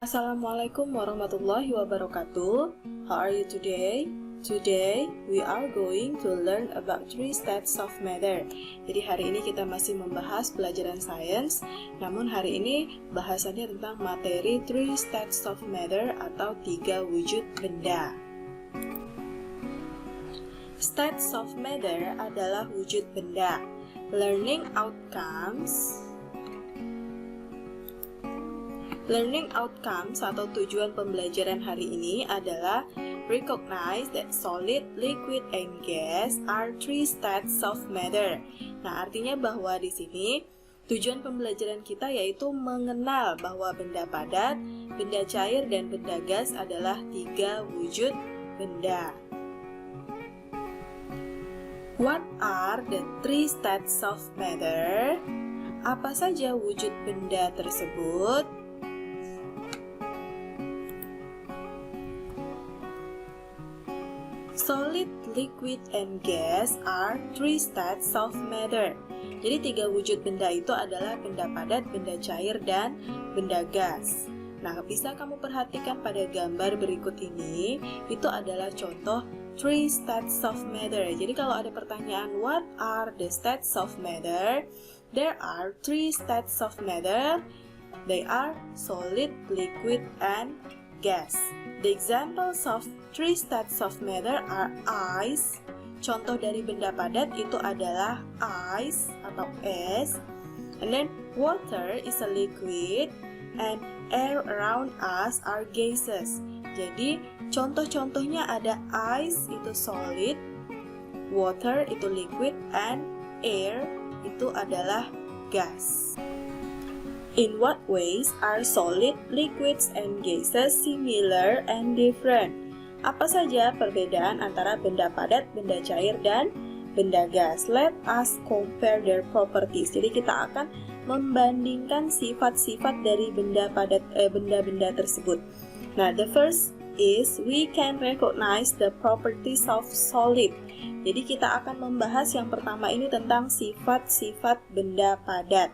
Assalamualaikum warahmatullahi wabarakatuh. How are you today? Today we are going to learn about three states of matter. Jadi hari ini kita masih membahas pelajaran sains, namun hari ini bahasannya tentang materi three states of matter atau tiga wujud benda. States of matter adalah wujud benda. Learning outcomes atau tujuan pembelajaran hari ini adalah recognize that solid, liquid, and gas are three states of matter. Nah, artinya bahwa di sini tujuan pembelajaran kita yaitu mengenal bahwa benda padat, benda cair, dan benda gas adalah tiga wujud benda. What are the three states of matter? Apa saja wujud benda tersebut? Solid, liquid, and gas are three states of matter. Jadi tiga wujud benda itu adalah benda padat, benda cair, dan benda gas. Nah, bisa kamu perhatikan pada gambar berikut ini, itu adalah contoh three states of matter. Jadi kalau ada pertanyaan, what are the states of matter? There are three states of matter. They are solid, liquid, and gas. The examples of three states of matter are ice. Contoh dari benda padat itu adalah ice atau es. And then water is a liquid and air around us are gases. Jadi contoh-contohnya ada ice itu solid, water itu liquid, and air itu adalah gas. In what ways are solid, liquids, and gases similar and different? Apa saja perbedaan antara benda padat, benda cair, dan benda gas? Let us compare their properties. Jadi kita akan membandingkan sifat-sifat dari benda-benda tersebut. Nah, the first is we can recognize the properties of solid. Jadi kita akan membahas yang pertama ini tentang sifat-sifat benda padat.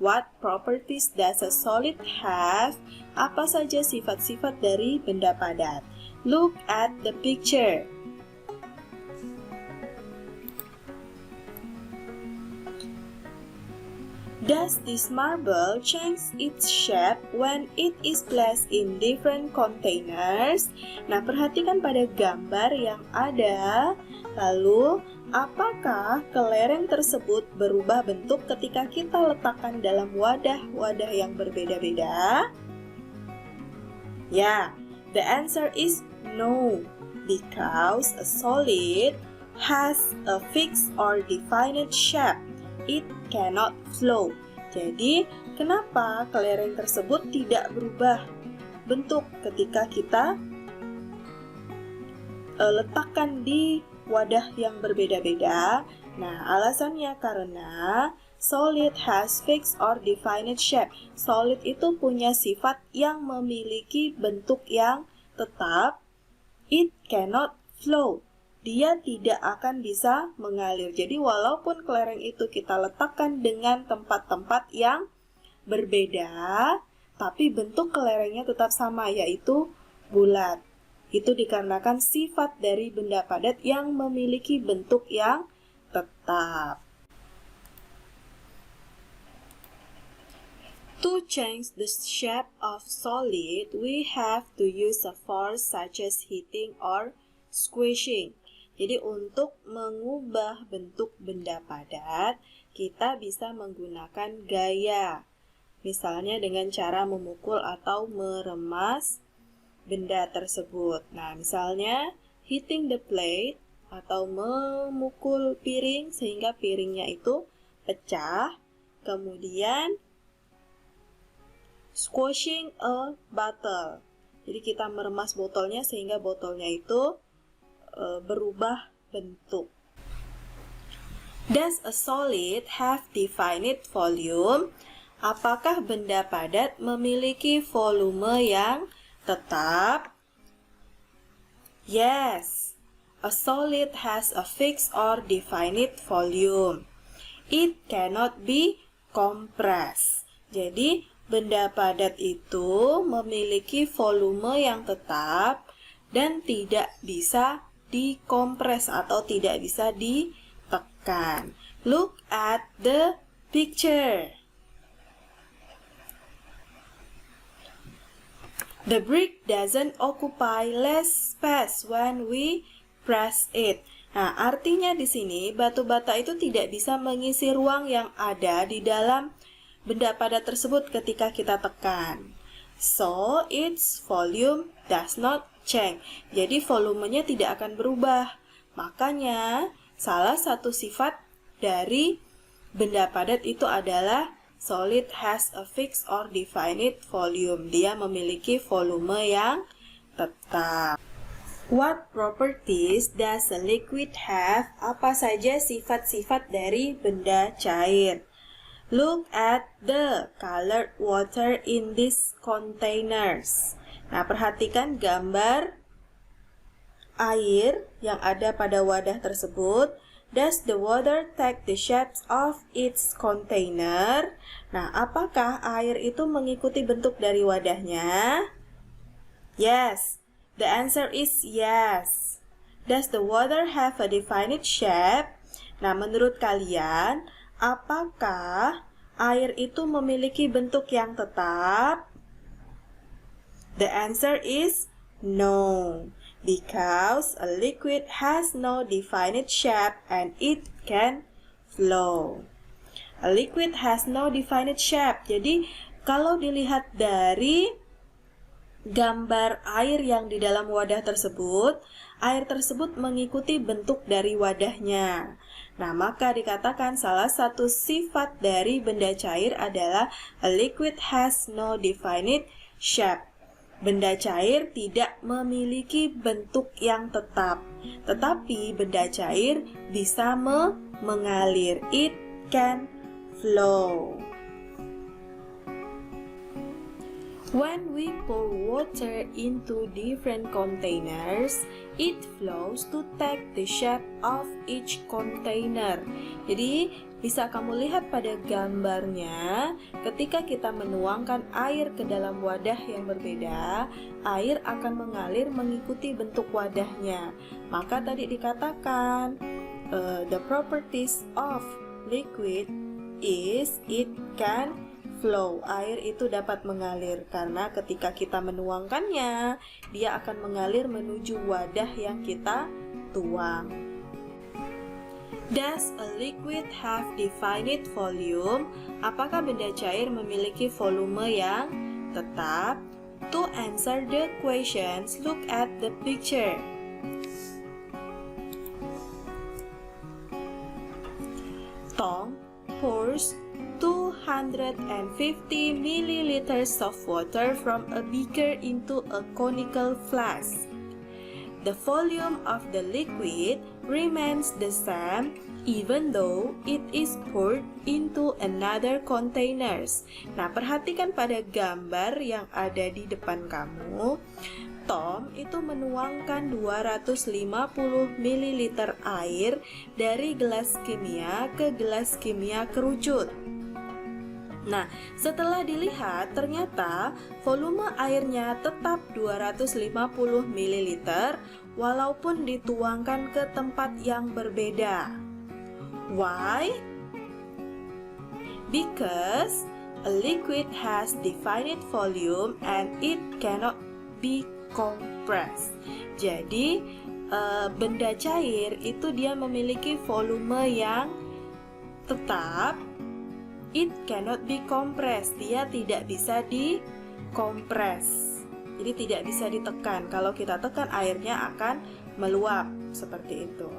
What properties does a solid have? Apa saja sifat-sifat dari benda padat? Look at the picture. Does this marble change its shape when it is placed in different containers? Nah, perhatikan pada gambar yang ada. Lalu, apakah kelereng tersebut berubah bentuk ketika kita letakkan dalam wadah-wadah yang berbeda-beda? Ya, the answer is no, because a solid has a fixed or defined shape. It cannot flow. Jadi, kenapa kelereng tersebut tidak berubah bentuk ketika kita letakkan di wadah yang berbeda-beda? Nah, alasannya karena solid has fixed or defined shape. Solid itu punya sifat yang memiliki bentuk yang tetap. It cannot flow. Dia tidak akan bisa mengalir. Jadi walaupun kelereng itu kita letakkan dengan tempat-tempat yang berbeda, tapi bentuk kelerengnya tetap sama, yaitu bulat. Itu dikarenakan sifat dari benda padat yang memiliki bentuk yang tetap. To change the shape of solid, we have to use a force such as heating or squishing. Jadi untuk mengubah bentuk benda padat, kita bisa menggunakan gaya. Misalnya dengan cara memukul atau meremas benda tersebut. Nah, misalnya hitting the plate atau memukul piring sehingga piringnya itu pecah. Kemudian squashing a bottle. Jadi kita meremas botolnya sehingga botolnya itu berubah bentuk. Does a solid have definite volume? Apakah benda padat memiliki volume yang tetap? Yes, a solid has a fixed or definite volume. It cannot be compressed. Jadi benda padat itu memiliki volume yang tetap dan tidak bisa dikompres atau tidak bisa ditekan. Look at the picture. The brick doesn't occupy less space when we press it. Nah, artinya di sini batu bata itu tidak bisa mengisi ruang yang ada di dalam benda padat tersebut ketika kita tekan. So, its volume does not change. Jadi volumenya tidak akan berubah. Makanya, salah satu sifat dari benda padat itu adalah solid has a fixed or definite volume. Dia memiliki volume yang tetap. What properties does a liquid have? Apa saja sifat-sifat dari benda cair? Look at the colored water in these containers. Nah, perhatikan gambar air yang ada pada wadah tersebut. Does the water take the shapes of its container? Nah, apakah air itu mengikuti bentuk dari wadahnya? Yes. The answer is yes. Does the water have a definite shape? Nah, menurut kalian, apakah air itu memiliki bentuk yang tetap? The answer is no. Because a liquid has no definite shape and it can flow. A liquid has no definite shape. Jadi, kalau dilihat dari gambar air yang di dalam wadah tersebut, air tersebut mengikuti bentuk dari wadahnya. Nah, maka dikatakan salah satu sifat dari benda cair adalah a liquid has no definite shape. Benda cair tidak memiliki bentuk yang tetap, tetapi benda cair bisa mengalir. It can flow. When we pour water into different containers, it flows to take the shape of each container. Jadi, bisa kamu lihat pada gambarnya, ketika kita menuangkan air ke dalam wadah yang berbeda, air akan mengalir mengikuti bentuk wadahnya. Maka tadi dikatakan, the properties of liquid is it can flow. Air itu dapat mengalir karena ketika kita menuangkannya, dia akan mengalir menuju wadah yang kita tuang. Does a liquid have definite volume? Apakah benda cair memiliki volume yang tetap? To answer the questions, look at the picture. Tom pours 250 milliliters of water from a beaker into a conical flask. The volume of the liquid remains the same even though it is poured into another containers. Nah, perhatikan pada gambar yang ada di depan kamu. Tom itu menuangkan 250 ml air dari gelas kimia ke gelas kimia kerucut. Nah, setelah dilihat ternyata volume airnya tetap 250 ml walaupun dituangkan ke tempat yang berbeda. Why? Because a liquid has definite volume and it cannot be compressed. Jadi, benda cair itu dia memiliki volume yang tetap. It cannot be compressed. Dia tidak bisa dikompres. Jadi tidak bisa ditekan. Kalau kita tekan, airnya akan meluap seperti itu.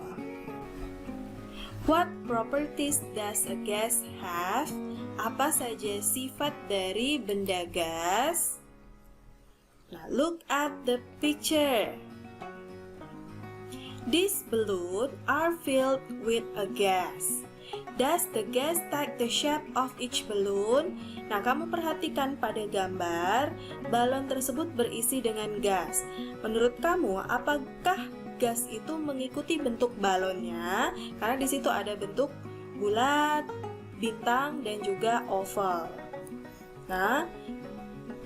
What properties does a gas have? Apa saja sifat dari benda gas? Nah, look at the picture. These balloons are filled with a gas. Does the gas take the shape of each balloon? Nah, kamu perhatikan pada gambar, balon tersebut berisi dengan gas. Menurut kamu, apakah gas itu mengikuti bentuk balonnya? Karena di situ ada bentuk bulat, bintang, dan juga oval. Nah,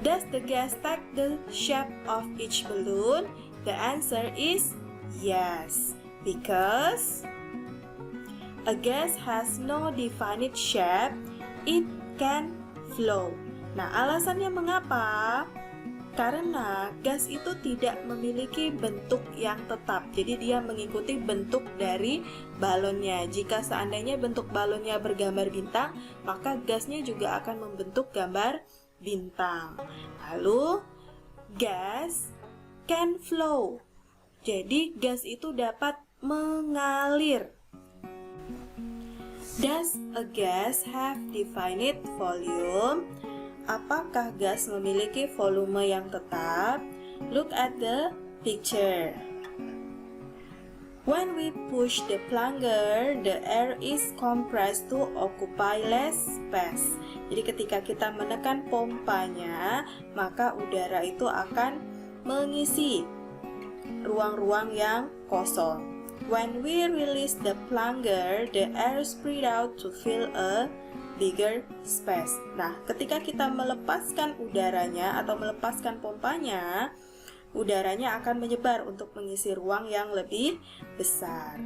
does the gas take the shape of each balloon? The answer is yes, because a gas has no definite shape, it can flow. Nah, alasannya mengapa? Karena gas itu tidak memiliki bentuk yang tetap. Jadi dia mengikuti bentuk dari balonnya. Jika seandainya bentuk balonnya bergambar bintang, maka gasnya juga akan membentuk gambar bintang. Lalu, gas can flow. Jadi gas itu dapat mengalir. Does a gas have definite volume? Apakah gas memiliki volume yang tetap? Look at the picture. When we push the plunger, the air is compressed to occupy less space. Jadi ketika kita menekan pompanya, maka udara itu akan mengisi ruang-ruang yang kosong. When we release the plunger, the air spread out to fill a bigger space. Nah, ketika kita melepaskan udaranya atau melepaskan pompanya, udaranya akan menyebar untuk mengisi ruang yang lebih besar.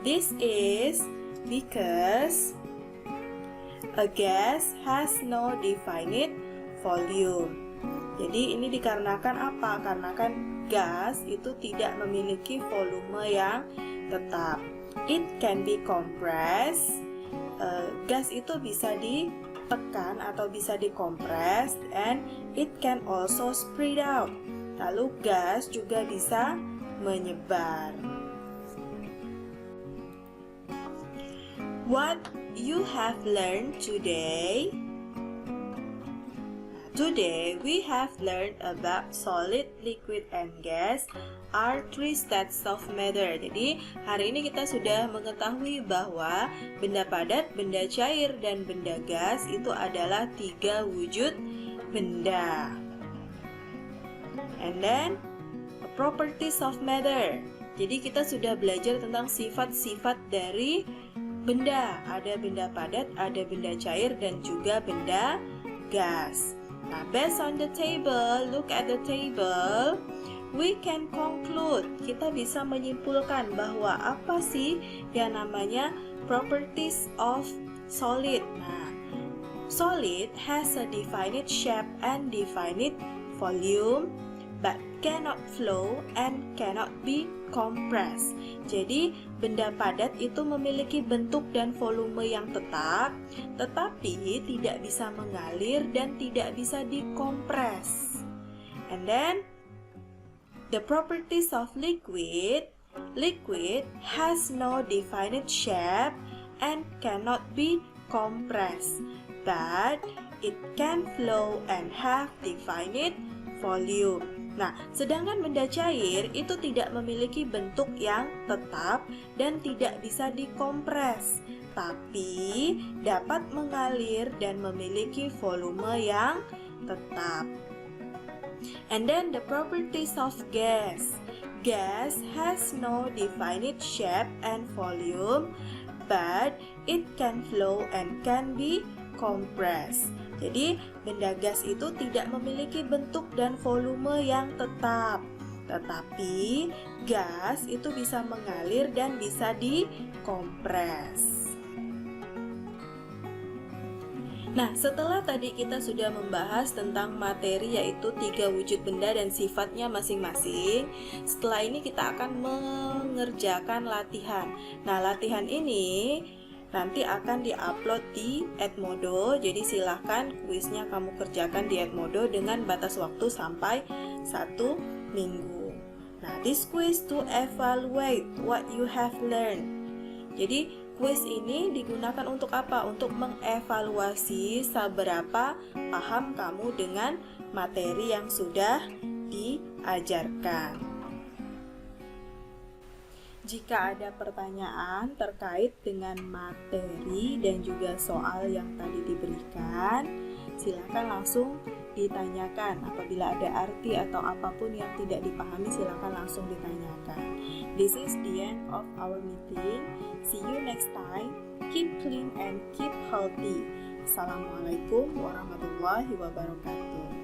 This is because a gas has no definite volume. Jadi ini dikarenakan apa? Karena kan gas itu tidak memiliki volume yang tetap. It can be compressed. Gas itu bisa ditekan atau bisa dikompres, and it can also spread out. Lalu gas juga bisa menyebar. What you have learned today? Today we have learned about solid, liquid, and gas are three states of matter. Jadi hari ini kita sudah mengetahui bahwa benda padat, benda cair, dan benda gas itu adalah tiga wujud benda. And then properties of matter. Jadi kita sudah belajar tentang sifat-sifat dari benda. Ada benda padat, ada benda cair, dan juga benda gas. Nah, based on the table, look at the table, we can conclude, kita bisa menyimpulkan bahwa apa sih yang namanya properties of solid. Nah, solid has a definite shape and definite volume, but cannot flow and cannot be compressed. Jadi, benda padat itu memiliki bentuk dan volume yang tetap, tetapi tidak bisa mengalir dan tidak bisa dikompres. And then, the properties of liquid. Liquid has no definite shape and cannot be compressed, but it can flow and have definite volume. Nah, sedangkan benda cair itu tidak memiliki bentuk yang tetap dan tidak bisa dikompres, tapi dapat mengalir dan memiliki volume yang tetap. And then the properties of gas. Gas has no definite shape and volume, but it can flow and can be compressed. Jadi, benda gas itu tidak memiliki bentuk dan volume yang tetap. Tetapi, gas itu bisa mengalir dan bisa dikompres. Nah, setelah tadi kita sudah membahas tentang materi, yaitu tiga wujud benda dan sifatnya masing-masing, setelah ini kita akan mengerjakan latihan. Nah, latihan ini nanti akan diupload di Edmodo, jadi silahkan kuisnya kamu kerjakan di Edmodo dengan batas waktu sampai 1 minggu. Nah, this quiz to evaluate what you have learned. Jadi, kuis ini digunakan untuk apa? Untuk mengevaluasi seberapa paham kamu dengan materi yang sudah diajarkan. Jika ada pertanyaan terkait dengan materi dan juga soal yang tadi diberikan, silakan langsung ditanyakan. Apabila ada arti atau apapun yang tidak dipahami, silakan langsung ditanyakan. This is the end of our meeting. See you next time. Keep clean and keep healthy. Assalamualaikum warahmatullahi wabarakatuh.